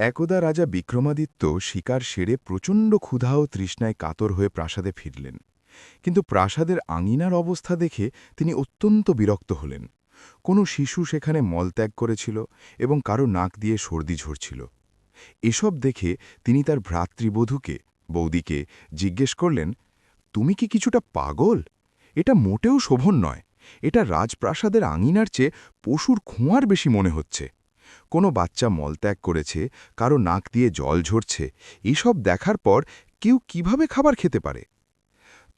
একদা রাজা বিক্রমাদিত্য শিকার সেরে প্রচণ্ড ক্ষুধা ও তৃষ্ণায় কাতর হয়ে প্রাসাদে ফিরলেন। কিন্তু প্রাসাদের আঙিনার অবস্থা দেখে তিনি অত্যন্ত বিরক্ত হলেন। কোনো শিশু সেখানে মলত্যাগ করেছিল এবং কারো নাক দিয়ে সর্দি ঝরছিল। এসব দেখে তিনি তার ভ্রাতৃবধূকে, বৌদিকে জিজ্ঞেস করলেন, তুমি কি কিছুটা পাগল? এটা মোটেও শোভন নয়। এটা রাজপ্রাসাদের আঙিনার চেয়ে পশুর খুঁয়ার বেশি মনে হচ্ছে। কোনো বাচ্চা মলত্যাগ করেছে, কারো নাক দিয়ে জল ঝরছে, এসব দেখার পর কেউ কিভাবে খাবার খেতে পারে?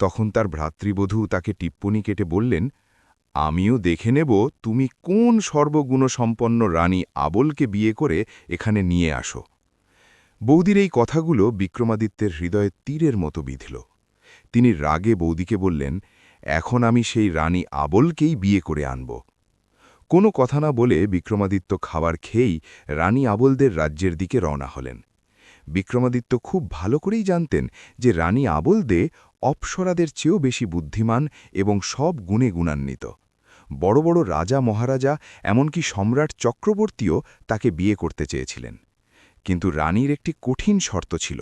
তখন তার ভ্রাতৃবধূ তাকে টিপ্পনি কেটে বললেন, আমিও দেখে নেব তুমি কোন সর্বগুণসম্পন্ন রানী আবলকে বিয়ে করে এখানে নিয়ে আসো। বৌদির এই কথাগুলো বিক্রমাদিত্যের হৃদয়ে তীরের মতো বিঁধল। তিনি রাগে বৌদিকে বললেন, এখন আমি সেই রানী আবলকেই বিয়ে করে আনব। কোনো কথা না বলে বিক্রমাদিত্য খাবার খেয়েই রানী আবলদের রাজ্যের দিকে রওনা হলেন। বিক্রমাদিত্য খুব ভালো করেই জানতেন যে রানী আবলদে অপ্সরাদের চেয়েও বেশি বুদ্ধিমান এবং সব গুণে গুণান্বিত। বড় বড় রাজা মহারাজা, এমনকি সম্রাট চক্রবর্তীও তাকে বিয়ে করতে চেয়েছিলেন। কিন্তু রানীর একটি কঠিন শর্ত ছিল।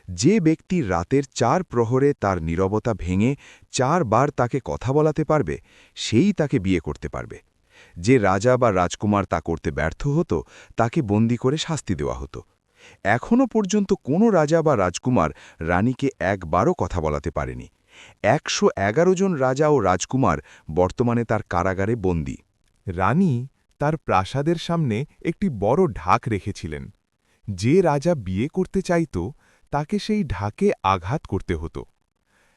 যে ব্যক্তি রাতের ৪ প্রহরে তার নীরবতা ভেঙে ৪ বার তাকে কথা বলাতে পারবে, সেই তাকে বিয়ে করতে পারবে। যে রাজা বা রাজকুমার তা করতে ব্যর্থ হতো, তাকে বন্দী করে শাস্তি দেওয়া হতো। এখনও পর্যন্ত কোনো রাজা বা রাজকুমার রানীকে একবারও কথা বলাতে পারেনি। ১১১ জন রাজা ও রাজকুমার বর্তমানে তার কারাগারে বন্দী। রানী তার প্রাসাদের সামনে একটি বড় ঢাক রেখেছিলেন। যে রাজা বিয়ে করতে চাইত তাকে সেই ঢাকে আঘাত করতে হতো।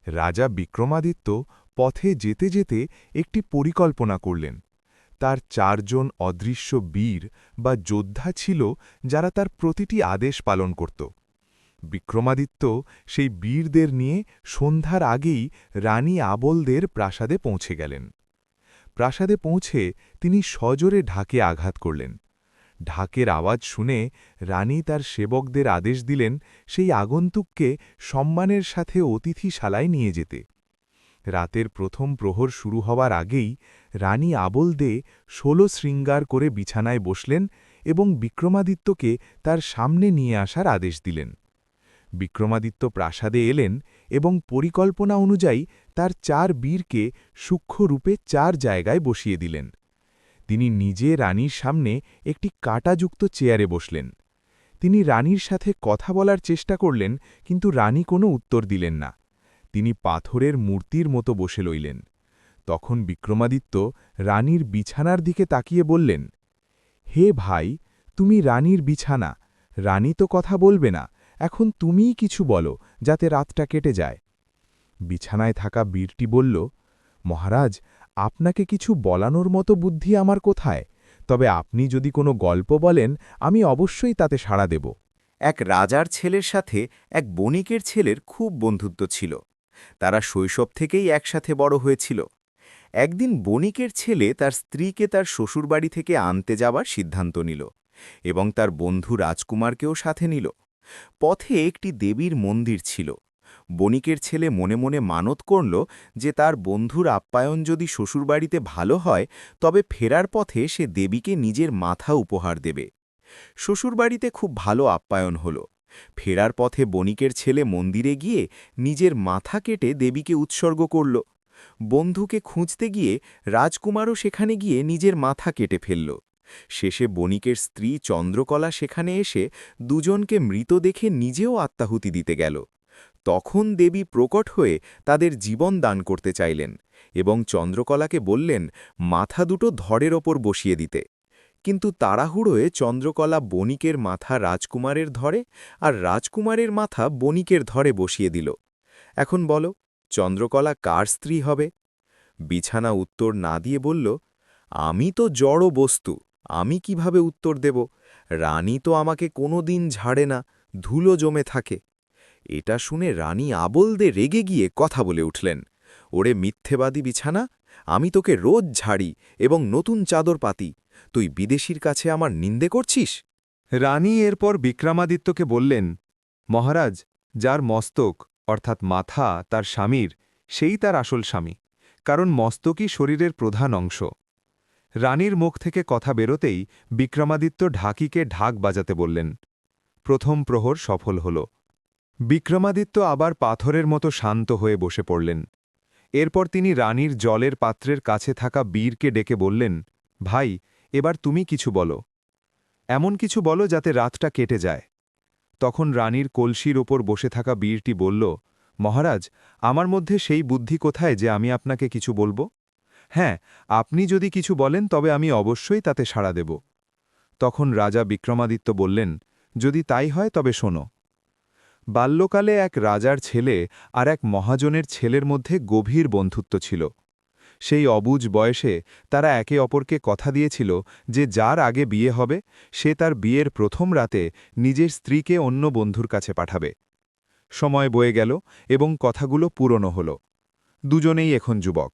রাজা বিক্রমাদিত্য পথে যেতে যেতে একটি পরিকল্পনা করলেন। তার ৪ জন অদৃশ্য বীর বা যোদ্ধা ছিল, যারা তার প্রতিটি আদেশ পালন করত। বিক্রমাদিত্য সেই বীরদের নিয়ে সন্ধ্যার আগেই রানী আবলদের প্রাসাদে পৌঁছে গেলেন। প্রাসাদে পৌঁছে তিনি সজোরে ঢাকে আঘাত করলেন। ঢাকের আওয়াজ শুনে রানী তার সেবকদের আদেশ দিলেন সেই আগন্তুককে সম্মানের সাথে অতিথিশালায় নিয়ে যেতে। রাতের প্রথম প্রহর শুরু হওয়ার আগেই রানী আবলদে ১৬ শৃঙ্গার করে বিছানায় বসলেন এবং বিক্রমাদিত্যকে তার সামনে নিয়ে আসার আদেশ দিলেন। বিক্রমাদিত্য প্রাসাদে এলেন এবং পরিকল্পনা অনুযায়ী তার ৪ বীরকে সূক্ষ্মরূপে ৪ জায়গায় বসিয়ে দিলেন। তিনি নিজে রানীর সামনে একটি কাঁটাযুক্ত চেয়ারে বসলেন। তিনি রানীর সাথে কথা বলার চেষ্টা করলেন, কিন্তু রানী কোনো উত্তর দিলেন না। তিনি পাথরের মূর্তির মতো বসে রইলেন। তখন বিক্রমাদিত্য রানীর বিছানার দিকে তাকিয়ে বললেন, হে ভাই, তুমি রানীর বিছানা, রানী তো কথা বলবে না, এখন তুমিই কিছু বলো, যাতে রাতটা কেটে যায়। বিছানায় থাকা বীরটি বলল, মহারাজ, আপনাকে কিছু বলানোর মতো বুদ্ধি আমার কোথায়? তবে আপনি যদি কোনো গল্প বলেন, আমি অবশ্যই তাতে সাড়া দেব। এক রাজার ছেলের সাথে এক বণিকের ছেলের খুব বন্ধুত্ব ছিল। তারা শৈশব থেকেই একসাথে বড় হয়েছিল। একদিন বণিকের ছেলে তার স্ত্রীকে তার শ্বশুরবাড়ি থেকে আনতে যাবার সিদ্ধান্ত নিল এবং তার বন্ধু রাজকুমারকেও সাথে নিল। পথে একটি দেবীর মন্দির ছিল। বণিকের ছেলে মনে মনে মানত করল যে তার বন্ধুর আপ্যায়ন যদি শ্বশুরবাড়িতে ভালো হয়, তবে ফেরার পথে সে দেবীকে নিজের মাথা উপহার দেবে। শ্বশুরবাড়িতে খুব ভালো আপ্যায়ন হল। ফেরার পথে বণিকের ছেলে মন্দিরে গিয়ে নিজের মাথা কেটে দেবীকে উৎসর্গ করল। বন্ধুকে খুঁজতে গিয়ে রাজকুমারও সেখানে গিয়ে নিজের মাথা কেটে ফেলল। শেষে বণিকের স্ত্রী চন্দ্রকলা সেখানে এসে দুজনকে মৃত দেখে নিজেও আত্মাহুতি দিতে গেল। তখন দেবী প্রকট হয়ে তাদের জীবন দান করতে চাইলেন এবং চন্দ্রকলাকে বললেন মাথা দুটো ধড়ের ওপর বসিয়ে দিতে। কিন্তু তাড়াহুড়োয় চন্দ্রকলা বণিকের মাথা রাজকুমারের ধরে আর রাজকুমারের মাথা বণিকের ধরে বসিয়ে দিল। এখন বলো, চন্দ্রকলা কার স্ত্রী হবে? বিছানা উত্তর না দিয়ে বলল, আমি তো জড় বস্তু, আমি কিভাবে উত্তর দেব? রানী তো আমাকে কোনোদিন ঝাড়ে না, ধুলো জমে থাকে। এটা শুনে রানী আবলদে রেগে গিয়ে কথা বলে উঠলেন, ওরে মিথ্যেবাদী বিছানা, আমি তোকে রোজ ঝাড়ি এবং নতুন চাদর পাতি, তুই বিদেশীর কাছে আমার নিন্দে করছিস? রানী এরপর বিক্রমাদিত্যকে বললেন, মহারাজ, যার মস্তক অর্থাৎ মাথা তার স্বামীর, সেই তার আসল স্বামী, কারণ মস্তকই শরীরের প্রধান অংশ। রানীর মুখ থেকে কথা বেরোতেই বিক্রমাদিত্য ঢাকিকে ঢাক বাজাতে বললেন। প্রথম প্রহর সফল হল। বিক্রমাদিত্য আবার পাথরের মতো শান্ত হয়ে বসে পড়লেন। এরপর তিনি রানীর জলের পাত্রের কাছে থাকা বীরকে ডেকে বললেন, ভাই, এবার তুমি কিছু বলো। এমন কিছু বলো যাতে রাতটা কেটে যায়। তখন রানীর কলসির ওপর বসে থাকা বীরটি বলল, মহারাজ, আমার মধ্যে সেই বুদ্ধি কোথায় যে আমি আপনাকে কিছু বলবো? হ্যাঁ, আপনি যদি কিছু বলেন তবে আমি অবশ্যই তাতে সাড়া দেব। তখন রাজা বিক্রমাদিত্য বললেন, যদি তাই হয় তবে শোনো। বাল্যকালে এক রাজার ছেলে আর এক মহাজনের ছেলের মধ্যে গভীর বন্ধুত্ব ছিল। সেই অবুঝ বয়সে তারা একে অপরকে কথা দিয়েছিল যে যার আগে বিয়ে হবে সে তার বিয়ের প্রথম রাতে নিজের স্ত্রীকে অন্য বন্ধুর কাছে পাঠাবে। সময় বয়ে গেল এবং কথাগুলো পূরণ হল। দুজনেই এখন যুবক।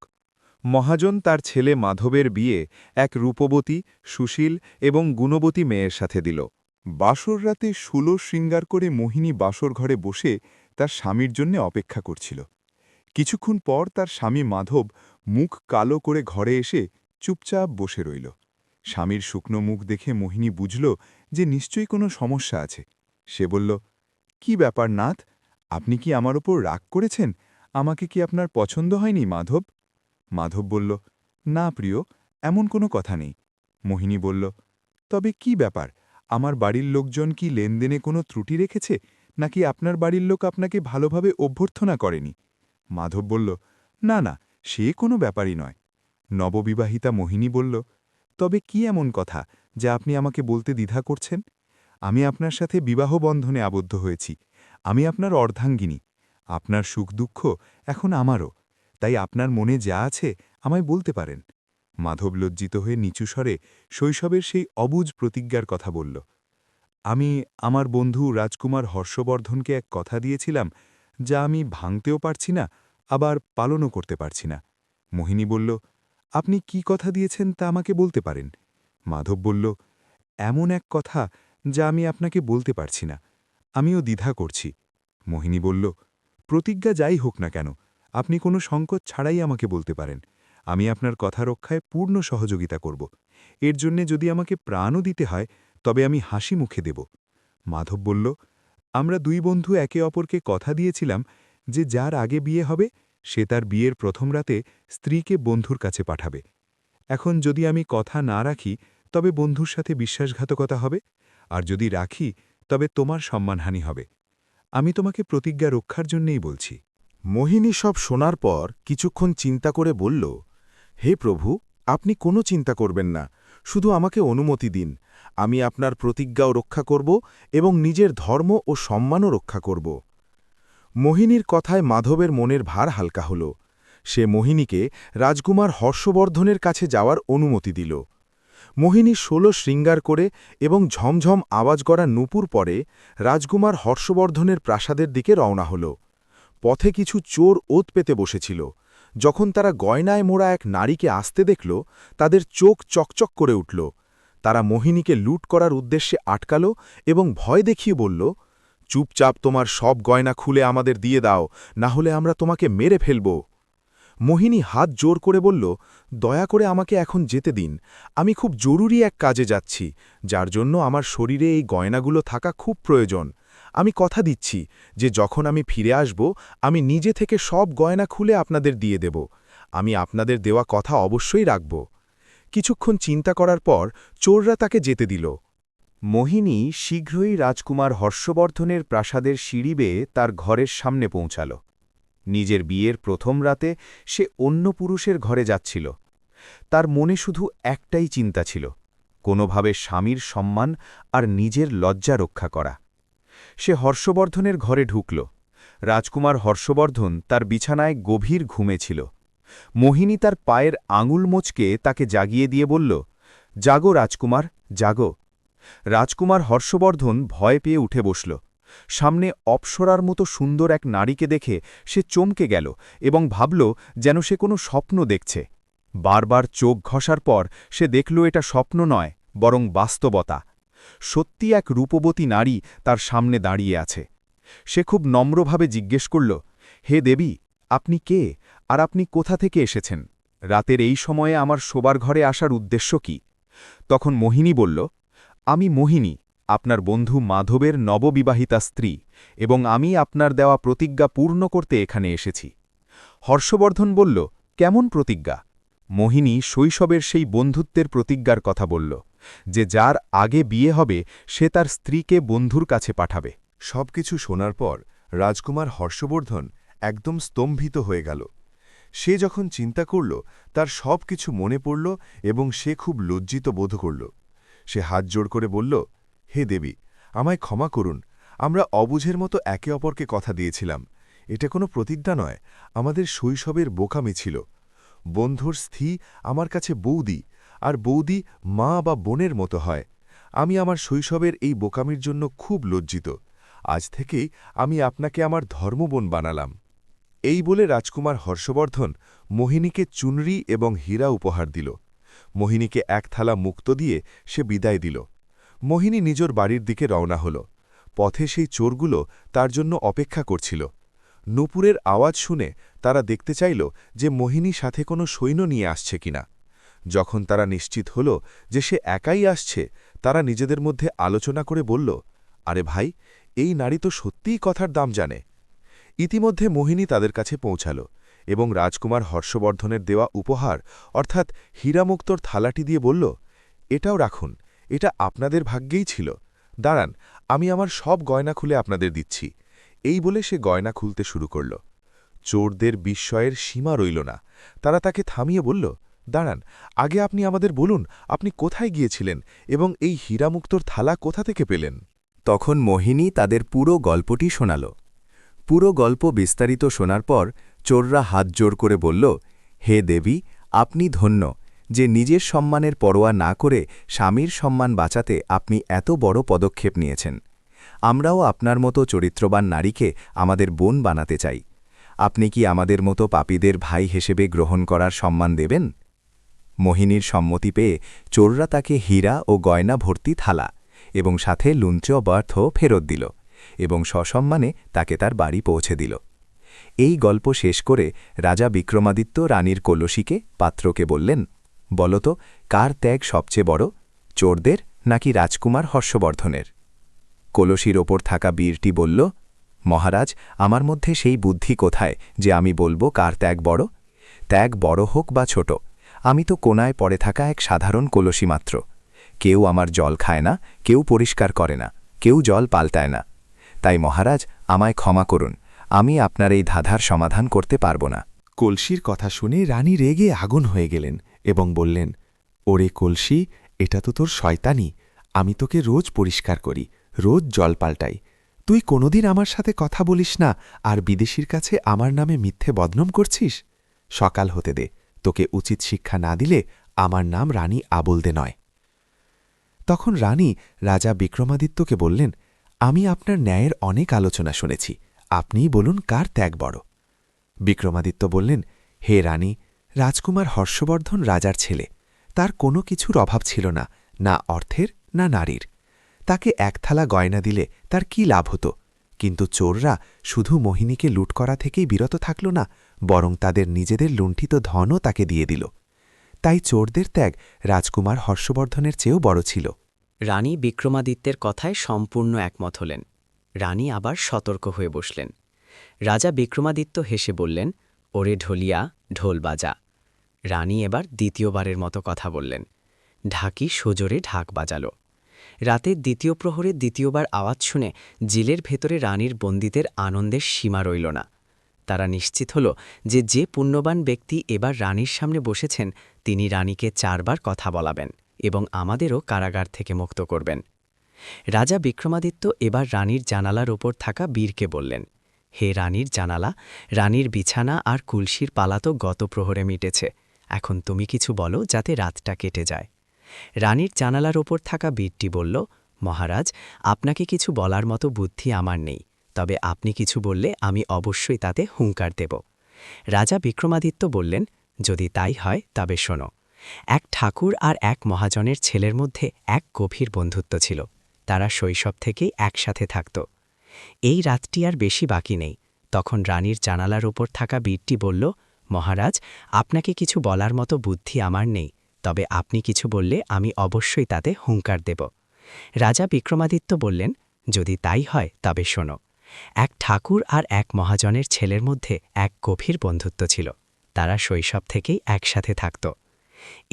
মহাজন তার ছেলে মাধবের বিয়ে এক রূপবতী, সুশীল এবং গুণবতী মেয়ের সাথে দিল। বাসর রাতে ষোলো শৃঙ্গার করে মোহিনী বাসর ঘরে বসে তার স্বামীর জন্য অপেক্ষা করছিল। কিছুক্ষণ পর তার স্বামী মাধব মুখ কালো করে ঘরে এসে চুপচাপ বসে রইল। স্বামীর শুকনো মুখ দেখে মোহিনী বুঝল যে নিশ্চয়ই কোনো সমস্যা আছে। সে বলল, কি ব্যাপার নাথ, আপনি কি আমার ওপর রাগ করেছেন? আমাকে কি আপনার পছন্দ হয়নি মাধব? মাধব বলল, না প্রিয়, এমন কোনো কথা নেই। মোহিনী বলল, তবে কি ব্যাপার, আমার বাড়ির লোকজন কি লেনদেনে কোনো ত্রুটি রেখেছে, নাকি আপনার বাড়ির লোক আপনাকে ভালোভাবে অভ্যর্থনা করেনি? মাধব বলল, না না, সে কোনো ব্যাপারই নয়। নববিবাহিতা মোহিনী বলল, তবে কি এমন কথা যা আপনি আমাকে বলতে দ্বিধা করছেন? আমি আপনার সাথে বিবাহ বন্ধনে আবদ্ধ হয়েছি। আমি আপনার অর্ধাঙ্গিনী। আপনার সুখ দুঃখ এখন আমারও, তাই আপনার মনে যা আছে আমায় বলতে পারেন। মাধব লজ্জিত হয়ে নিচু স্বরে শৈশবের সেই অবুঝ প্রতিজ্ঞার কথা বলল, আমি আমার বন্ধু রাজকুমার হর্ষবর্ধনকে এক কথা দিয়েছিলাম যা আমি ভাঙতেও পারছি না, আবার পালনও করতে পারছি না। মোহিনী বলল, আপনি কি কথা দিয়েছেন তা আমাকে বলতে পারেন? মাধব বলল, এমন এক কথা যা আমি আপনাকে বলতে পারছি না, আমিও দ্বিধা করছি। মোহিনী বলল, প্রতিজ্ঞা যাই হোক না কেন, আপনি কোনো সংকোচ ছাড়াই আমাকে বলতে পারেন। আমি আপনার কথা রক্ষায় পূর্ণ সহযোগিতা করব। এর জন্যে যদি আমাকে প্রাণও দিতে হয় তবে আমি হাসি মুখে দেব। মাধব বলল, আমরা দুই বন্ধু একে অপরকে কথা দিয়েছিলাম যে যার আগে বিয়ে হবে সে তার বিয়ের প্রথম রাতে স্ত্রীকে বন্ধুর কাছে পাঠাবে। এখন যদি আমি কথা না রাখি তবে বন্ধুর সাথে বিশ্বাসঘাতকতা হবে, আর যদি রাখি তবে তোমার সম্মানহানি হবে। আমি তোমাকে প্রতিজ্ঞা রক্ষার জন্যেই বলছি। মোহিনী সব শোনার পর কিছুক্ষণ চিন্তা করে বলল, হে প্রভু, আপনি কোনো চিন্তা করবেন না, শুধু আমাকে অনুমতি দিন। আমি আপনার প্রতিজ্ঞাও রক্ষা করব এবং নিজের ধর্ম ও সম্মানও রক্ষা করব। মোহিনীর কথায় মাধবের মনের ভার হালকা হল। সে মোহিনীকে রাজকুমার হর্ষবর্ধনের কাছে যাওয়ার অনুমতি দিল। মোহিনী ১৬ শৃঙ্গার করে এবং ঝমঝম আওয়াজ করা নূপুর পরে রাজকুমার হর্ষবর্ধনের প্রাসাদের দিকে রওনা হল। পথে কিছু চোর ওত পেতে বসেছিল। যখন তারা গয়নায় মোড়া এক নারীকে আসতে দেখল, তাদের চোখ চকচক করে উঠল। তারা মোহিনীকে লুট করার উদ্দেশ্যে আটকাল এবং ভয় দেখিয়ে বলল, চুপচাপ তোমার সব গয়না খুলে আমাদের দিয়ে দাও, না হলে আমরা তোমাকে মেরে ফেলব। মোহিনী হাত জোর করে বলল, দয়া করে আমাকে এখন যেতে দিন, আমি খুব জরুরি এক কাজে যাচ্ছি, যার জন্য আমার শরীরে এই গয়নাগুলো থাকা খুব প্রয়োজন। আমি কথা দিচ্ছি যে যখন আমি ফিরে আসব আমি নিজে থেকে সব গয়না খুলে আপনাদের দিয়ে দেব। আমি আপনাদের দেওয়া কথা অবশ্যই রাখব। কিছুক্ষণ চিন্তা করার পর চোররা তাকে যেতে দিল। মোহিনী শীঘ্রই রাজকুমার হর্ষবর্ধনের প্রাসাদের সিঁড়ি বেয়ে তার ঘরের সামনে পৌঁছাল। নিজের বিয়ের প্রথম রাতে সে অন্য পুরুষের ঘরে যাচ্ছিল। তার মনে শুধু একটাই চিন্তা ছিল, কোনোভাবে স্বামীর সম্মান আর নিজের লজ্জা রক্ষা করা। সে হর্ষবর্ধনের ঘরে ঢুকল। রাজকুমার হর্ষবর্ধন তার বিছানায় গভীর ঘুমে ছিল। মোহিনী তার পায়ের আঙুল মোচকে তাকে জাগিয়ে দিয়ে বলল, জাগো রাজকুমার, জাগো। রাজকুমার হর্ষবর্ধন ভয় পেয়ে উঠে বসল। সামনে অপ্সরার মতো সুন্দর এক নারীকে দেখে সে চমকে গেল এবং ভাবল যেন সে কোনো স্বপ্ন দেখছে। বারবার চোখ ঘষার পর সে দেখল এটা স্বপ্ন নয়, বরং বাস্তবতা। সত্যি এক রূপবতী নারী তার সামনে দাঁড়িয়ে আছে। সে খুব নম্রভাবে জিজ্ঞেস করল, হে দেবী, আপনি কে, আর আপনি কোথা থেকে এসেছেন? রাতের এই সময়ে আমার শোবার ঘরে আসার উদ্দেশ্য কি? তখন মোহিনী বলল, আমি মোহিনী, আপনার বন্ধু মাধবের নববিবাহিতা স্ত্রী এবং আমি আপনার দেওয়া প্রতিজ্ঞা পূর্ণ করতে এখানে এসেছি। হর্ষবর্ধন বলল, কেমন প্রতিজ্ঞা? মোহিনী শৈশবের সেই বন্ধুত্বের প্রতিজ্ঞার কথা বলল, যে যার আগে বিয়ে হবে সে তার স্ত্রীকে বন্ধুর কাছে পাঠাবে। সবকিছু শোনার পর রাজকুমার হর্ষবর্ধন একদম স্তম্ভিত হয়ে গেল। সে যখন চিন্তা করল তার সব কিছু মনে পড়ল এবং সে খুব লজ্জিত বোধ করল। সে হাত জোড় করে বলল, হে দেবী, আমায় ক্ষমা করুন। আমরা অবুঝের মতো একে অপরকে কথা দিয়েছিলাম। এটা কোনো প্রতিজ্ঞা নয়, আমাদের শৈশবের বোকামি ছিল। বন্ধুর স্ত্রী আমার কাছে বৌদি, আর বৌদি মা বা বোনের মতো হয়। আমি আমার শৈশবের এই বোকামির জন্য খুব লজ্জিত। আজ থেকেই আমি আপনাকে আমার ধর্মবোন বানালাম। এই বলে রাজকুমার হর্ষবর্ধন মোহিনীকে চুনরি এবং হীরা উপহার দিল। মোহিনীকে এক থালা মুক্ত দিয়ে সে বিদায় দিল। মোহিনী নিজের বাড়ির দিকে রওনা হল। পথে সেই চোরগুলো তার জন্য অপেক্ষা করছিল। নূপুরের আওয়াজ শুনে তারা দেখতে চাইল যে মোহিনী সাথে কোনো সৈন্য নিয়ে আসছে কিনা। যখন তারা নিশ্চিত হল যে সে একাই আসছে, তারা নিজেদের মধ্যে আলোচনা করে বলল, আরে ভাই, এই নারী তো সত্যিই কথার দাম জানে। ইতিমধ্যে মোহিনী তাদের কাছে পৌঁছাল এবং রাজকুমার হর্ষবর্ধনের দেওয়া উপহার অর্থাৎ হীরামুক্তর থালাটি দিয়ে বলল, এটাও রাখুন, এটা আপনাদের ভাগ্যেই ছিল। দাঁড়ান, আমি আমার সব গয়না খুলে আপনাদের দিচ্ছি। এই বলে সে গয়না খুলতে শুরু করল। চোরদের বিস্ময়ের সীমা রইল না। তারা তাকে থামিয়ে বলল, দাঁড়ান, আগে আপনি আমাদের বলুন, আপনি কোথায় গিয়েছিলেন এবং এই হীরামুক্তর থালা কোথা থেকে পেলেন? তখন মোহিনী তাদের পুরো গল্পটি শোনাল। পুরো গল্প বিস্তারিত শোনার পর চোররা হাত জোড় করে বলল, হে দেবী, আপনি ধন্য যে নিজের সম্মানের পরোয়া না করে স্বামীর সম্মান বাঁচাতে আপনি এত বড় পদক্ষেপ নিয়েছেন। আমরাও আপনার মতো চরিত্রবান নারীকে আমাদের বোন বানাতে চাই। আপনি কি আমাদের মতো পাপীদের ভাই হিসেবে গ্রহণ করার সম্মান দেবেন? মোহিনীর সম্মতি পেয়ে চোররা তাকে হীরা ও গয়না ভর্তি থালা এবং সাথে লুঞ্চ বার্থও ফেরত দিল এবং সসম্মানে তাকে তার বাড়ি পৌঁছে দিল। এই গল্প শেষ করে রাজা বিক্রমাদিত্য রানীর কলসীকে পাত্রকে বললেন, বলতো কার ত্যাগ সবচেয়ে বড়, চোরদের নাকি রাজকুমার হর্ষবর্ধনের? কলসির ওপর থাকা বীরটি বলল, মহারাজ, আমার মধ্যে সেই বুদ্ধি কোথায় যে আমি বলবো কার ত্যাগ বড়? ত্যাগ বড় হোক বা ছোট, আমি তো কোনায় পড়ে থাকা এক সাধারণ কলসি মাত্র। কেউ আমার জল খায় না, কেউ পরিষ্কার করে না, কেউ জল পাল্টায় না। তাই মহারাজ, আমায় ক্ষমা করুন, আমি আপনার এই ধাঁধার সমাধান করতে পারব না। কলসির কথা শুনে রানী রেগে আগুন হয়ে গেলেন এবং বললেন, ওরে কলসি, এটা তো তোর শয়তানি। আমি তোকে রোজ পরিষ্কার করি, রোজ জল পাল্টাই। তুই কোনোদিন আমার সাথে কথা বলিস না, আর বিদেশির কাছে আমার নামে মিথ্যে বদনাম করছিস। সকাল হতে দে, তোকে উচিত শিক্ষা না দিলে আমার নাম রানী আবলদে নয়। তখন রানী রাজা বিক্রমাদিত্যকে বললেন, আমি আপনার ন্যায়ের অনেক আলোচনা শুনেছি, আপনিই বলুন কার ত্যাগ বড়। বিক্রমাদিত্য বললেন, হে রানী, রাজকুমার হর্ষবর্ধন রাজার ছেলে। তার কোনো কিছুর অভাব ছিল না, না অর্থের না নারীর। তাকে এক থালা গয়না দিলে তার কি লাভ হতো? কিন্তু চোররা শুধু মোহিনীকে লুট করা থেকেই বিরত থাকল না, বরং তাদের নিজেদের লুণ্ঠিত ধনও তাকে দিয়ে দিল। তাই চোরদের ত্যাগ রাজকুমার হর্ষবর্ধনের চেয়েও বড় ছিল। রানী বিক্রমাদিত্যের কথায় সম্পূর্ণ একমত হলেন। রানী আবার সতর্ক হয়ে বসলেন। রাজা বিক্রমাদিত্য হেসে বললেন, ওরে ঢোলিয়া, ঢোল বাজা। রানী এবার দ্বিতীয়বারের মতো কথা বললেন। ঢাকি সজোরে ঢাক বাজাল। রাতের দ্বিতীয় প্রহরে দ্বিতীয়বার আওয়াজ শুনে জেলের ভেতরে রানীর বন্দীদের আনন্দের সীমা রইল না। তারা নিশ্চিত হল যে পুণ্যবান ব্যক্তি এবার রানীর সামনে বসেছেন তিনি রানীকে 4 বার কথা বলাবেন এবং আমাদেরও কারাগার থেকে মুক্ত করবেন। রাজা বিক্রমাদিত্য এবার রানীর জানালার ওপর থাকা বীরকে বললেন, হে রানীর জানালা, রানীর বিছানা আর কুলসির পালা তো গত প্রহরে মিটেছে, এখন তুমি কিছু বলো যাতে রাতটা কেটে যায়। রানীর জানালার ওপর থাকা বীরটি বলল, মহারাজ, আপনাকে কিছু বলার মতো বুদ্ধি আমার নেই, তবে আপনি কিছু বললে আমি অবশ্যই তাতে হুঙ্কার দেব। রাজা বিক্রমাদিত্য বললেন, যদি তাই হয় তবে শোনো। এক ঠাকুর আর এক মহাজনের ছেলের মধ্যে এক গভীর বন্ধুত্ব ছিল। তারা শৈশব থেকেই একসাথে থাকত। এই রাতটি আর বেশি বাকি নেই। তখন রানীর জানালার ওপর থাকা বীরটি বলল, মহারাজ, আপনাকে কিছু বলার মতো বুদ্ধি আমার নেই, তবে আপনি কিছু বললে আমি অবশ্যই তাতে হুঙ্কার দেব। রাজা বিক্রমাদিত্য বললেন, যদি তাই হয় তবে শোনো। এক ঠাকুর আর এক মহাজনের ছেলের মধ্যে এক গভীর বন্ধুত্ব ছিল। তারা শৈশব থেকেই একসাথে থাকত।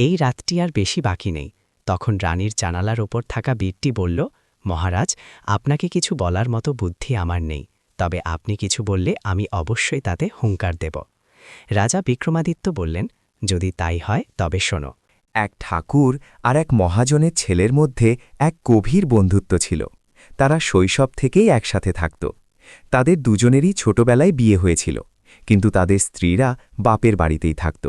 এই রাতটি আর বেশি বাকি নেই। তখন রানীর জানালার ওপর থাকা বীরটি বলল, মহারাজ, আপনাকে কিছু বলার মতো বুদ্ধি আমার নেই, তবে আপনি কিছু বললে আমি অবশ্যই তাতে হুঙ্কার দেব। রাজা বিক্রমাদিত্য বললেন, যদি তাই হয় তবে শোনো। এক ঠাকুর আর এক মহাজনের ছেলের মধ্যে এক গভীর বন্ধুত্ব ছিল। তারা শৈশব থেকেই একসাথে থাকত। তাদের দুজনেরই ছোটবেলায় বিয়ে হয়েছিল, কিন্তু তাদের স্ত্রীরা বাপের বাড়িতেই থাকত।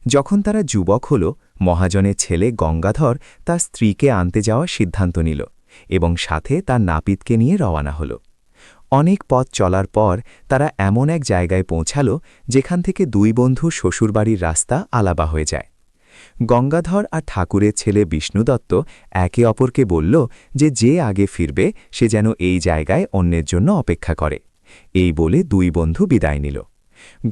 যখন তারা যুবক হল, মহাজনের ছেলে গঙ্গাধর তার স্ত্রীকে আনতে যাওয়ার সিদ্ধান্ত নিল এবং সাথে তার নাপিতকে নিয়ে রওনা হল। অনেক পথ চলার পর তারা এমন এক জায়গায় পৌঁছাল যেখান থেকে দুই বন্ধু শ্বশুরবাড়ির রাস্তা আলাদা হয়ে যায়। গঙ্গাধর আর ঠাকুরের ছেলে বিষ্ণুদত্ত একে অপরকে বলল যে আগে ফিরবে সে যেন এই জায়গায় অন্যের জন্য অপেক্ষা করে। এই বলে দুই বন্ধু বিদায় নিল।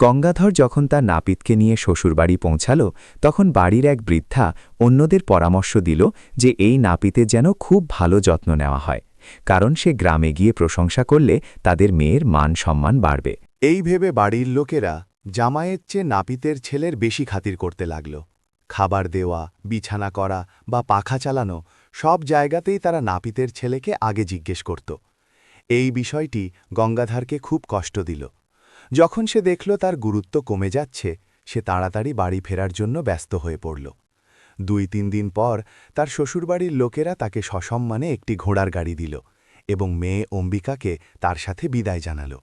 গঙ্গাধর যখন তার নাপিতকে নিয়ে শ্বশুরবাড়ি পৌঁছাল, তখন বাড়ির এক বৃদ্ধা অন্যদের পরামর্শ দিল যে এই নাপিতের যেন খুব ভালো যত্ন নেওয়া হয়, কারণ সে গ্রামে গিয়ে প্রশংসা করলে তাদের মেয়ের মান সম্মান বাড়বে। এই ভেবে বাড়ির লোকেরা জামাইয়ের চেয়ে নাপিতের ছেলের বেশি খাতির করতে লাগল। খাবার দেওয়া, বিছানা করা বা পাখা চালানো সব জায়গাতেই তারা নাপিতের ছেলেকে আগে জিজ্ঞেস করত। এই বিষয়টি গঙ্গাধরকে খুব কষ্ট দিল। যখন সে দেখল তার গুরুত্ব কমে যাচ্ছে, সে তাড়াতাড়ি বাড়ি ফেরার জন্য ব্যস্ত হয়ে পড়ল। 2-3 দিন পর তার শ্বশুরবাড়ির লোকেরা তাকে সসম্মানে একটি ঘোড়ার গাড়ি দিল এবং মেয়ে অম্বিকাকে তার সাথে বিদায় জানাল।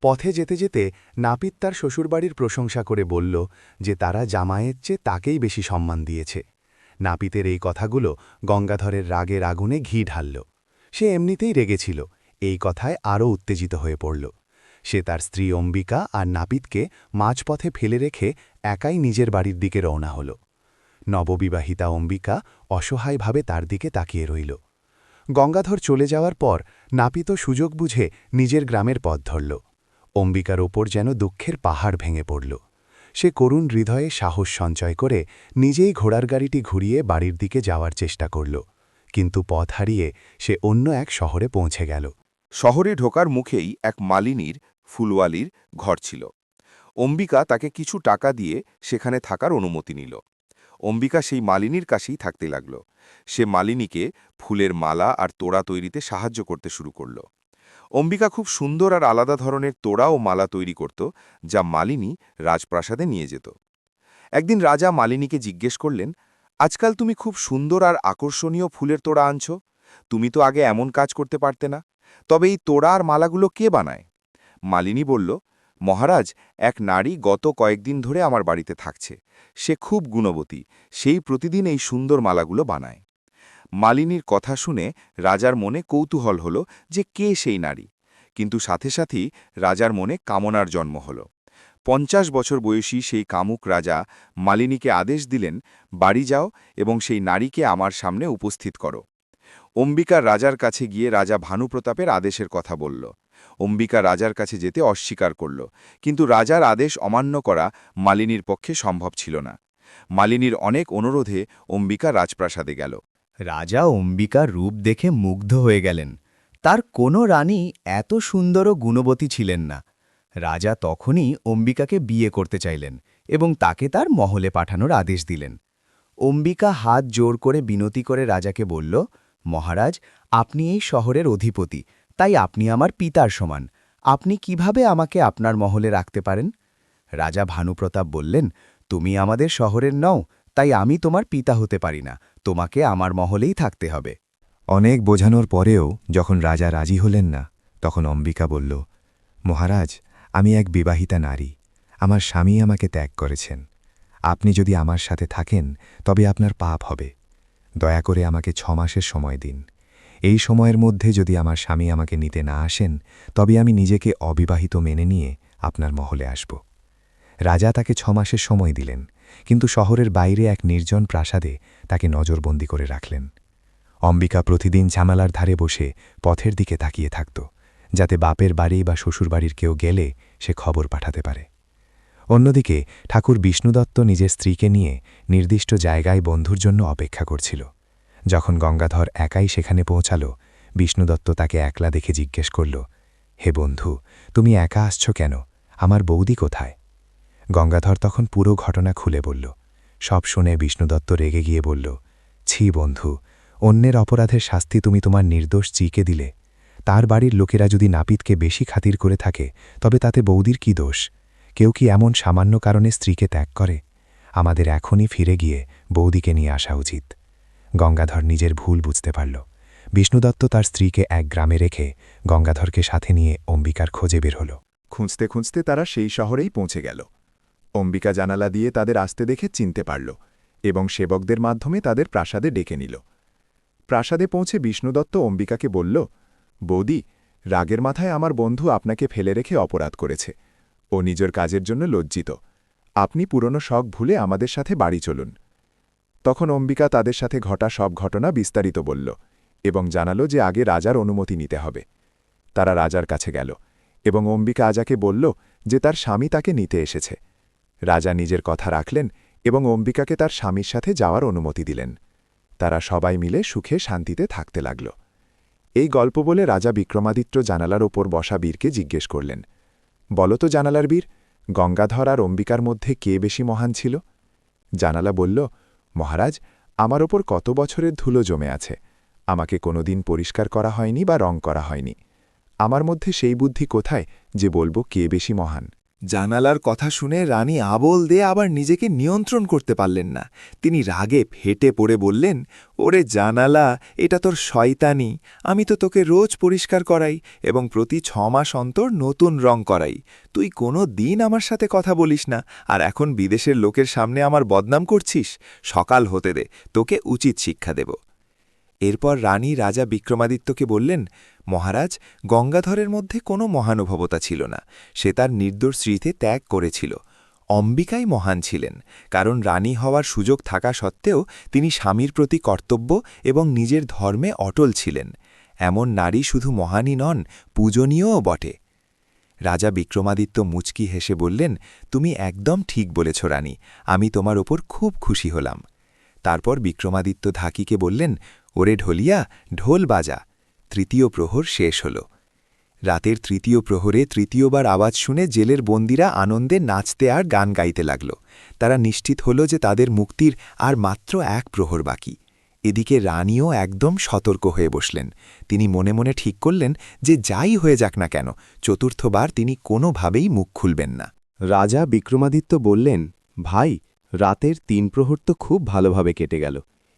পথে যেতে যেতে নাপিত তার শ্বশুরবাড়ির প্রশংসা করে বলল যে তারা জামাইয়ের চেয়ে তাকেই বেশি সম্মান দিয়েছে। নাপিতের এই কথাগুলো গঙ্গাধরের রাগের আগুনে ঘি ঢালল। সে এমনিতেই রেগেছিল, এই কথায় আরও উত্তেজিত হয়ে পড়ল। সে তার স্ত্রী অম্বিকা আর নাপিতকে মাঝপথে ফেলে রেখে একাই নিজের বাড়ির দিকে রওনা হল। নববিবাহিতা অম্বিকা অসহায়ভাবে তার দিকে তাকিয়ে রইল। গঙ্গাধর চলে যাওয়ার পর নাপিতও সুযোগ বুঝে নিজের গ্রামের পথ ধরল। অম্বিকার ওপর যেন দুঃখের পাহাড় ভেঙে পড়ল। সে করুণ হৃদয়ে সাহস সঞ্চয় করে নিজেই ঘোড়ার গাড়িটি ঘুরিয়ে বাড়ির দিকে যাওয়ার চেষ্টা করল, কিন্তু পথ হারিয়ে সে অন্য এক শহরে পৌঁছে গেল। শহরে ঢোকার মুখেই এক মালিনীর ফুলওয়ালির ঘর ছিল। অম্বিকা তাকে কিছু টাকা দিয়ে সেখানে থাকার অনুমতি নিল। অম্বিকা সেই মালিনীর কাছেই থাকতে লাগল। সে মালিনীকে ফুলের মালা আর তোড়া তৈরিতে সাহায্য করতে শুরু করল। অম্বিকা খুব সুন্দর আর আলাদা ধরনের তোড়া ও মালা তৈরি করত, যা মালিনী রাজপ্রাসাদে নিয়ে যেত। একদিন রাজা মালিনীকে জিজ্ঞেস করলেন, আজকাল তুমি খুব সুন্দর আর আকর্ষণীয় ফুলের তোড়া আনছ, তুমি তো আগে এমন কাজ করতে পারতে না, তবে এই তোড়া আর মালাগুলো কে বানায়? মালিনী বলল, মহারাজ, এক নারী গত কয়েকদিন ধরে আমার বাড়িতে থাকছে। সে খুব গুণবতী, সেই প্রতিদিন এই সুন্দর মালাগুলো বানায়। মালিনীর কথা শুনে রাজার মনে কৌতূহল হল যে কে সেই নারী, কিন্তু সাথে সাথেই রাজার মনে কামনার জন্ম হল। 50 বছর বয়সী সেই কামুক রাজা মালিনীকে আদেশ দিলেন, বাড়ি যাও এবং সেই নারীকে আমার সামনে উপস্থিত করো। অম্বিকা রাজার কাছে গিয়ে রাজা ভানুপ্রতাপের আদেশের কথা বলল। অম্বিকা রাজার কাছে যেতে অস্বীকার করল, কিন্তু রাজার আদেশ অমান্য করা মালিনীর পক্ষে সম্ভব ছিল না। মালিনীর অনেক অনুরোধে অম্বিকা রাজপ্রাসাদে গেল। রাজা অম্বিকার রূপ দেখে মুগ্ধ হয়ে গেলেন। তার কোনো রানী এত সুন্দর ও গুণবতী ছিলেন না। রাজা তখনই অম্বিকাকে বিয়ে করতে চাইলেন এবং তাকে তার মহলে পাঠানোর আদেশ দিলেন। অম্বিকা হাত জোর করে বিনতি করে রাজাকে বলল, মহারাজ, আপনি এই শহরের অধিপতি, তাই আপনি আমার পিতার সমান। আপনি কিভাবে আমাকে আপনার মহলে রাখতে পারেন? রাজা ভানুপ্রতাপ বললেন, তুমি আমাদের শহরের নও, তাই আমি তোমার পিতা হতে পারি না, তোমাকে আমার মহলেই থাকতে হবে। অনেক বোঝানোর পরেও যখন রাজা রাজি হলেন না, তখন অম্বিকা বলল, মহারাজ, আমি এক বিবাহিতা নারী, আমার স্বামী আমাকে ত্যাগ করেছেন। আপনি যদি আমার সাথে থাকেন তবে আপনার পাপ হবে। দয়া করে আমাকে 6 মাসের সময় দিন। এই সময়ের মধ্যে যদি আমার স্বামী আমাকে নিতে না আসেন, তবে আমি নিজেকে অবিবাহিত মেনে নিয়ে আপনার মহলে আসব। রাজা তাকে 6 মাসের সময় দিলেন, কিন্তু শহরের বাইরে এক নির্জন প্রাসাদে তাকে নজরবন্দি করে রাখলেন। অম্বিকা প্রতিদিন জানালার ধারে বসে পথের দিকে তাকিয়ে থাকত, যাতে বাপের বাড়ি বা শ্বশুরবাড়ির কেউ গেলে সে খবর পাঠাতে পারে। অন্যদিকে ঠাকুর বিষ্ণুদত্ত নিজের স্ত্রীকে নিয়ে নির্দিষ্ট জায়গায় বন্ধুর জন্য অপেক্ষা করছিল। যখন গঙ্গাধর একাই সেখানে পৌঁছাল, বিষ্ণুদত্ত তাকে একলা দেখে জিজ্ঞেস করল, হে বন্ধু, তুমি একা আসছ কেন? আমার বৌদি কোথায়? গঙ্গাধর তখন পুরো ঘটনা খুলে বলল। সব শুনে বিষ্ণুদত্ত রেগে গিয়ে বলল, ছি বন্ধু, অন্যের অপরাধের শাস্তি তুমি তোমার নির্দোষ চিকে দিলে। তার বাড়ির লোকেরা যদি নাপিতকে বেশি খাতির করে থাকে, তবে তাতে বৌদির কি দোষ? কেউ কি এমন সামান্য কারণে স্ত্রীকে ত্যাগ করে? আমাদের এখনই ফিরে গিয়ে বৌদিকে নিয়ে আসা উচিত। গঙ্গাধর নিজের ভুল বুঝতে পারল। বিষ্ণুদত্ত তার স্ত্রীকে এক গ্রামে রেখে গঙ্গাধরকে সাথে নিয়ে অম্বিকার খোঁজে বের হল। খুঁজতে খুঁজতে তারা সেই শহরেই পৌঁছে গেল। অম্বিকা জানালা দিয়ে তাদের আসতে দেখে চিনতে পারল এবং সেবকদের মাধ্যমে তাদের প্রাসাদে ডেকে নিল। প্রাসাদে পৌঁছে বিষ্ণুদত্ত অম্বিকাকে বলল, বৌদি, রাগের মাথায় আমার বন্ধু আপনাকে ফেলে রেখে অপরাধ করেছে। ও নিজের কাজের জন্য লজ্জিত। আপনি পুরনো শখ ভুলে আমাদের সাথে বাড়ি চলুন। তখন অম্বিকা তাদের সাথে ঘটা সব ঘটনা বিস্তারিত বলল এবং জানাল যে আগে রাজার অনুমতি নিতে হবে। তারা রাজার কাছে গেল এবং অম্বিকা আজাকে বলল যে তার স্বামী তাকে নিতে এসেছে। রাজা নিজের কথা রাখলেন এবং অম্বিকাকে তার স্বামীর সাথে যাওয়ার অনুমতি দিলেন। তারা সবাই মিলে সুখে শান্তিতে থাকতে লাগল। এই গল্প বলে রাজা বিক্রমাদিত্য জানালার ওপর বসা বীরকে জিজ্ঞেস করলেন, বলো তো জানালার বীর, গঙ্গাধর আর অম্বিকার মধ্যে কে বেশি মহান ছিল? জানালা বলল, মহারাজ, আমার ওপর কত বছরের ধুলো জমে আছে। আমাকে কোনোদিন পরিষ্কার করা হয়নি বা রং করা হয়নি। আমার মধ্যে সেই বুদ্ধি কোথায় যে বলবো কে বেশি মহান? জানালার কথা শুনে রানী আবোল দিয়ে আবার নিজেকে নিয়ন্ত্রণ করতে পারলেন না। তিনি রাগে ফেটে পড়ে বললেন, ওরে জানালা, এটা তোর শয়তানি। আমি তো তোকে রোজ পরিষ্কার করাই এবং প্রতি 6 মাস অন্তর নতুন রং করাই। তুই কোনো দিন আমার সাথে কথা বলিস না, আর এখন বিদেশের লোকের সামনে আমার বদনাম করছিস। সকাল হতে দে, তোকে উচিত শিক্ষা দেব। এরপর রানী রাজা বিক্রমাদিত্যকে বললেন, মহারাজ, গঙ্গাধরের মধ্যে কোনো মহানুভবতা ছিল না। সে তার নির্দোষ স্ত্রীতে ত্যাগ করেছিল। অম্বিকাই মহান ছিলেন, কারণ রানী হওয়ার সুযোগ থাকা সত্ত্বেও তিনি স্বামীর প্রতি কর্তব্য এবং নিজের ধর্মে অটল ছিলেন। এমন নারী শুধু মহানই নন, পূজনীয়ও বটে। রাজা বিক্রমাদিত্য মুচকি হেসে বললেন, তুমি একদম ঠিক বলেছ রানী, আমি তোমার ওপর খুব খুশি হলাম। তারপর বিক্রমাদিত্য ধাকিকে বললেন, ওরে ঢোলিয়া, ঢোল বাজা। তৃতীয় প্রহর শেষ হল। রাতের তৃতীয় প্রহরে তৃতীয়বার আওয়াজ শুনে জেলের বন্দীরা আনন্দে নাচতে আর গান গাইতে লাগল। তারা নিশ্চিত হল যে তাদের মুক্তির আর মাত্র 1 প্রহর বাকি। এদিকে রানীও একদম সতর্ক হয়ে বসলেন। তিনি মনে মনে ঠিক করলেন যে যাই হয়ে যাক না কেন, চতুর্থবার তিনি কোনোভাবেই মুখ খুলবেন না। রাজা বিক্রমাদিত্য বললেন, ভাই, রাতের 3 প্রহর তো খুব ভালোভাবে কেটে গেল।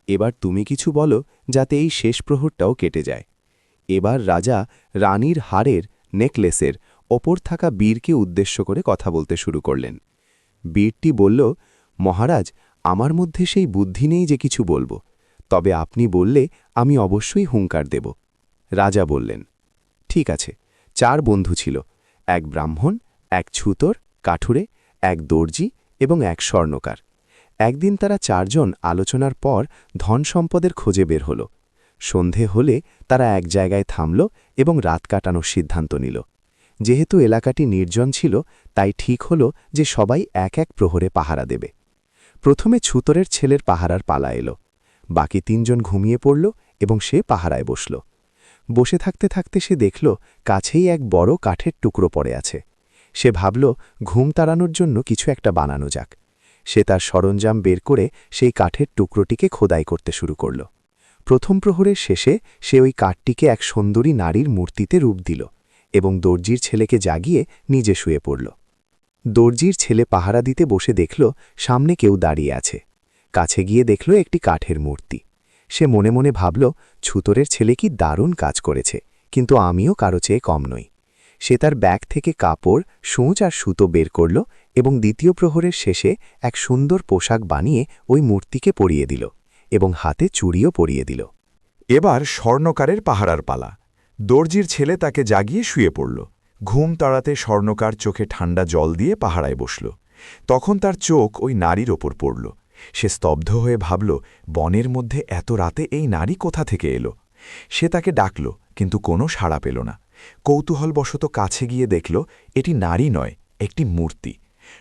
এবার তুমি কিছু বলো যাতে এই শেষ প্রহরটাও কেটে যায়। এবার রাজা রানীর হাড়ের নেকলেসের ওপর থাকা বীরকে উদ্দেশ্য করে কথা বলতে শুরু করলেন। বীরটি বলল, মহারাজ, আমার মধ্যে সেই বুদ্ধি নেই যে কিছু বলবো, তবে আপনি বললে আমি অবশ্যই হুঙ্কার দেব। রাজা বললেন, ঠিক আছে। 4 বন্ধু ছিল, 1 ব্রাহ্মণ, 1 ছুতর, কাঠুরে, 1 দর্জি এবং 1 স্বর্ণকার। একদিন তারা 4 জন আলোচনার পর ধন সম্পদের খোঁজে বের হল। সন্ধে হলে তারা এক জায়গায় থামল এবং রাত কাটানোর সিদ্ধান্ত নিল। যেহেতু এলাকাটি নির্জন ছিল, তাই ঠিক হল যে সবাই 1-1 প্রহরে পাহারা দেবে। প্রথমে ছুতরের ছেলের পাহারার পালা এলো। বাকি 3 জন ঘুমিয়ে পড়ল এবং সে পাহারায় বসল। বসে থাকতে থাকতে সে দেখল কাছেই এক বড় কাঠের টুকরো পড়ে আছে। সে ভাবল ঘুম তাড়ানোর জন্য কিছু একটা বানানো যাক। সে তার সরঞ্জাম বের করে সেই কাঠের টুকরোটিকে খোদাই করতে শুরু করল। প্রথম প্রহরের শেষে সে ওই কাঠটিকে এক সুন্দরী নারীর মূর্তিতে রূপ দিল এবং দর্জির ছেলেকে জাগিয়ে নিজে শুয়ে পড়ল। দর্জির ছেলে পাহারা দিতে বসে দেখল সামনে কেউ দাঁড়িয়ে আছে। কাছে গিয়ে দেখল একটি কাঠের মূর্তি। সে মনে মনে ভাবল, ছুতরের ছেলে কি দারুণ কাজ করেছে, কিন্তু আমিও কারো চেয়ে কম নই। সে তার ব্যাগ থেকে কাপড়, সূচ আর সুতো বের করল এবং দ্বিতীয় প্রহরের শেষে এক সুন্দর পোশাক বানিয়ে ওই মূর্তিকে পরিয়ে দিল এবং হাতে চুড়িও পরিয়ে দিল। এবার স্বর্ণকারের পাহারার পালা। দর্জির ছেলে তাকে জাগিয়ে শুয়ে পড়ল। ঘুম তাড়াতে স্বর্ণকার চোখে ঠান্ডা জল দিয়ে পাহারায় বসল। তখন তার চোখ ওই নারীর ওপর পড়ল। সে স্তব্ধ হয়ে ভাবল, বনের মধ্যে এত রাতে এই নারী কোথা থেকে এলো? সে তাকে ডাকল, কিন্তু কোনো সাড়া পেল না। কৌতূহলবশত কাছে গিয়ে দেখল এটি নারী নয়, একটি মূর্তি।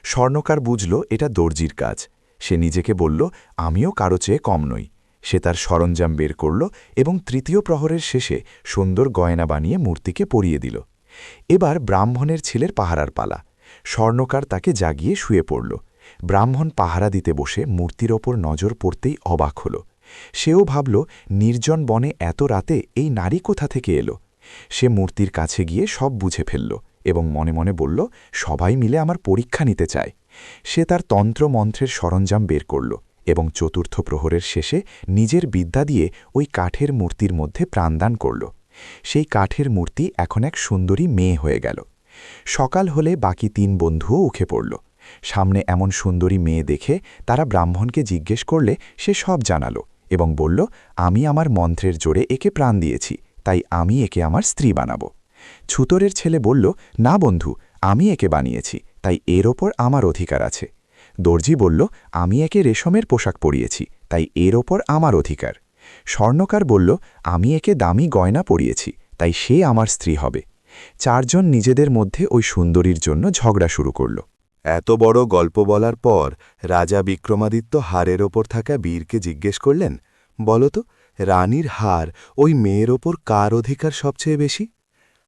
স্বর্ণকার বুঝল এটা দর্জির কাজ। সে নিজেকে বলল, আমিও কারো চেয়ে কম নই। সে তার সরঞ্জাম বের করল এবং তৃতীয় প্রহরের শেষে সুন্দর গয়না বানিয়ে মূর্তিকে পরিয়ে দিল। এবার ব্রাহ্মণের ছেলের পাহারার পালা। স্বর্ণকার তাকে জাগিয়ে শুয়ে পড়ল। ব্রাহ্মণ পাহারা দিতে বসে মূর্তির ওপর নজর পড়তেই অবাক হল। সেও ভাবল, নির্জন বনে এত রাতে এই নারী কোথা থেকে এলো। সে মূর্তির কাছে গিয়ে সব বুঝে ফেলল এবং মনে মনে বলল, সবাই মিলে আমার পরীক্ষা নিতে চায়। সে তার তন্ত্রমন্ত্রের সরঞ্জাম বের করল এবং চতুর্থ প্রহরের শেষে নিজের বিদ্যা দিয়ে ওই কাঠের মূর্তির মধ্যে প্রাণদান করল। সেই কাঠের মূর্তি এখন এক সুন্দরী মেয়ে হয়ে গেল। সকাল হলে বাকি 3 বন্ধুও উঠে পড়ল। সামনে এমন সুন্দরী মেয়ে দেখে তারা ব্রাহ্মণকে জিজ্ঞেস করলে সে সব জানালো এবং বলল, আমি আমার মন্ত্রের জোরে একে প্রাণ দিয়েছি, তাই আমি একে আমার স্ত্রী বানাবো। ছুতরের ছেলে বলল, না বন্ধু, আমি একে বানিয়েছি, তাই এর ওপর আমার অধিকার আছে। দর্জি বলল, আমি একে রেশমের পোশাক পরিয়েছি, তাই এর ওপর আমার অধিকার। স্বর্ণকার বলল, আমি একে দামি গয়না পরিয়েছি, তাই সে আমার স্ত্রী হবে। 4 জন নিজেদের মধ্যে ওই সুন্দরীর জন্য ঝগড়া শুরু করল। এত বড় গল্প বলার পর রাজা বিক্রমাদিত্য হারের ওপর থাকা বীরকে জিজ্ঞেস করলেন, বলো তো, রানীর হার ওই মেয়ের ওপর কার অধিকার সবচেয়ে বেশি?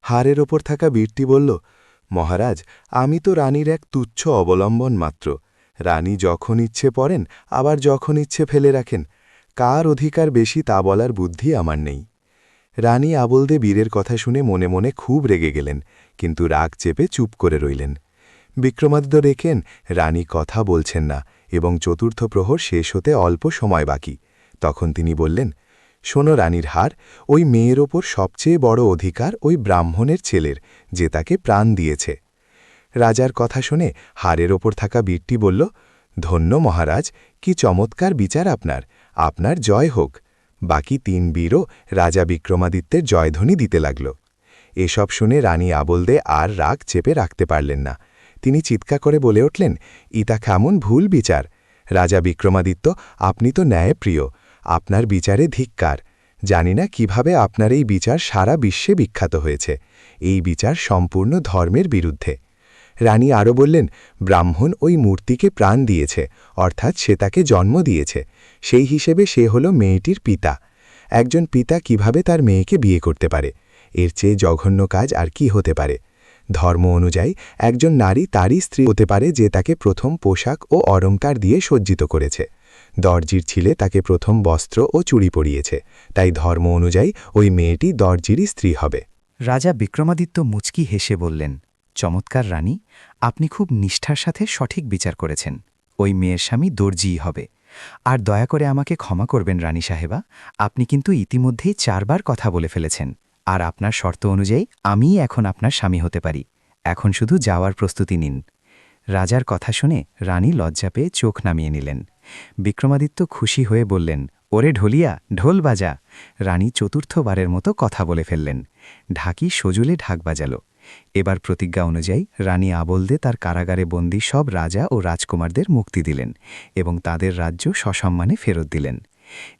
হারের ওপর থাকা বীরটি বলল, মহারাজ, আমি তো রানীর এক তুচ্ছ অবলম্বন মাত্র। রানী যখন ইচ্ছে পড়েন, আবার যখন ইচ্ছে ফেলে রাখেন। কার অধিকার বেশি তা বলার বুদ্ধি আমার নেই। রানী আবলদে বীরের কথা শুনে মনে মনে খুব রেগে গেলেন, কিন্তু রাগ চেপে চুপ করে রইলেন। বিক্রমাদিত্য দেখেন রানী কথা বলছেন না এবং চতুর্থ প্রহর শেষ হতে অল্প সময় বাকি। তখন তিনি বললেন, শোনো রানীর হার, ওই মেয়ের ওপর সবচেয়ে বড় অধিকার ওই ব্রাহ্মণের ছেলের, যে তাকে প্রাণ দিয়েছে। রাজার কথা শুনে হারের ওপর থাকা বীরটি বলল, ধন্য মহারাজ, কি চমৎকার বিচার আপনার, আপনার জয় হোক। বাকি 3 বীরও রাজা বিক্রমাদিত্যের জয়ধ্বনি দিতে লাগল। এসব শুনে রানী আবলদে আর রাগ চেপে রাখতে পারলেন না। তিনি চিৎকার করে বলে উঠলেন, ইতা কেমন ভুল বিচার! রাজা বিক্রমাদিত্য, আপনি তো ন্যায়প্রিয়, আপনার বিচারে ধিক্কার। জানি না কিভাবে আপনার এই বিচার সারা বিশ্বে বিখ্যাত হয়েছে। এই বিচার সম্পূর্ণ ধর্মের বিরুদ্ধে। রানী আরও বললেন, ব্রাহ্মণ ওই মূর্তিকে প্রাণ দিয়েছে, অর্থাৎ সে তাকে জন্ম দিয়েছে। সেই হিসেবে সে হল মেয়েটির পিতা। একজন পিতা কিভাবে তার মেয়েকে বিয়ে করতে পারে? এর চেয়ে জঘন্য কাজ আর কি হতে পারে? ধর্ম অনুযায়ী একজন নারী তারই স্ত্রী হতে পারে যে তাকে প্রথম পোশাক ও অলংকার দিয়ে সজ্জিত করেছে। দর্জির ছেলে তাকে প্রথম বস্ত্র ও চুড়ি পরিয়েছে, তাই ধর্ম অনুযায়ী ওই মেয়েটি দর্জিরই স্ত্রী হবে। রাজা বিক্রমাদিত্য মুচকি হেসে বললেন, চমৎকার রানী, আপনি খুব নিষ্ঠার সাথে সঠিক বিচার করেছেন। ওই মেয়ের স্বামী দর্জিই হবে। আর দয়া করে আমাকে ক্ষমা করবেন রানী সাহেবা, আপনি কিন্তু ইতিমধ্যেই 4 বার কথা বলে ফেলেছেন, আর আপনার শর্ত অনুযায়ী আমিই এখন আপনার স্বামী হতে পারি। এখন শুধু যাওয়ার প্রস্তুতি নিন। রাজার কথা শুনে রানী লজ্জা পেয়ে চোখ নামিয়ে নিলেন। বিক্রমাদিত্য খুশি হয়ে বললেন, ওরে ঢোলিয়া, ঢোল বাজা। রানী চতুর্থবারের মতো কথা বলে ফেললেন। ঢাকি সজুলে ঢাক বাজাল। এবার প্রতিজ্ঞা অনুযায়ী রানী আবলদে তার কারাগারে বন্দী সব রাজা ও রাজকুমারদের মুক্তি দিলেন এবং তাদের রাজ্য সসম্মানে ফেরত দিলেন।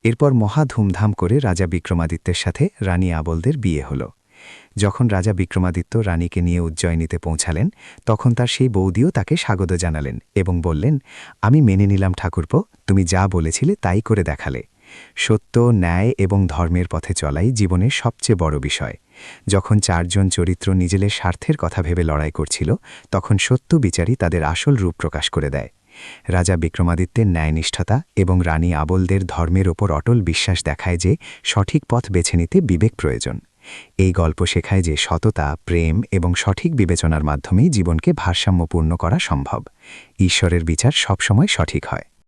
এরপর মহা ধুমধাম করে রাজা বিক্রমাদিত্যের সাথে রানী আবলদের বিয়ে হল। যখন রাজা বিক্রমাদিত্য রানীকে নিয়ে উজ্জয়িনীতে পৌঁছালেন, তখন তার সেই বৌদিও তাকে স্বাগত জানালেন এবং বললেন, আমি মেনে নিলাম ঠাকুরপো, তুমি যা বলেছিলে তাই করে দেখালে। সত্য, ন্যায় এবং ধর্মের পথে চলাই জীবনের সবচেয়ে বড় বিষয়। যখন 4 জন চরিত্র নিজেদের স্বার্থের কথা ভেবে লড়াই করছিল, তখন সত্য বিচারই তাদের আসল রূপ প্রকাশ করে দেয়। রাজা বিক্রমাদিত্যের ন্যায়নিষ্ঠতা এবং রানী আবলদের ধর্মের ওপর অটল বিশ্বাস দেখায় যে সঠিক পথ বেছে নিতে বিবেক প্রয়োজন। এই গল্প শেখায় যে সততা, প্রেম এবং সঠিক বিবেচনার মাধ্যমেই জীবনকে ভারসাম্যপূর্ণ করা সম্ভব। ঈশ্বরের বিচার সবসময় সঠিক হয়।